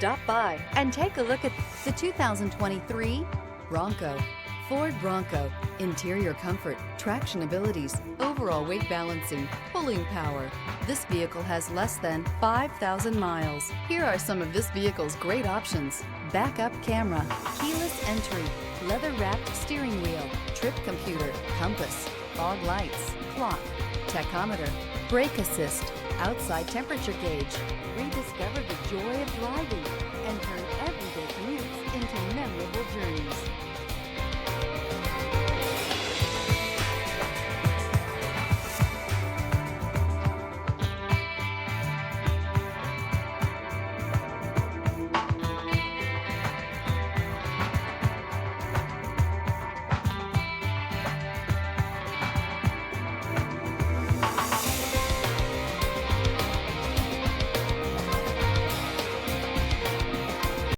Stop by and take a look at the 2023 Bronco. Ford Bronco. Interior comfort, traction abilities, overall weight balancing, pulling power. This vehicle has less than 5,000 miles. Here are some of this vehicle's great options: backup camera, keyless entry, leather-wrapped steering wheel, trip computer, compass, fog lights, clock, tachometer, brake assist, outside temperature gauge. Rediscover the joy of driving and turn everyday commutes into memorable journeys.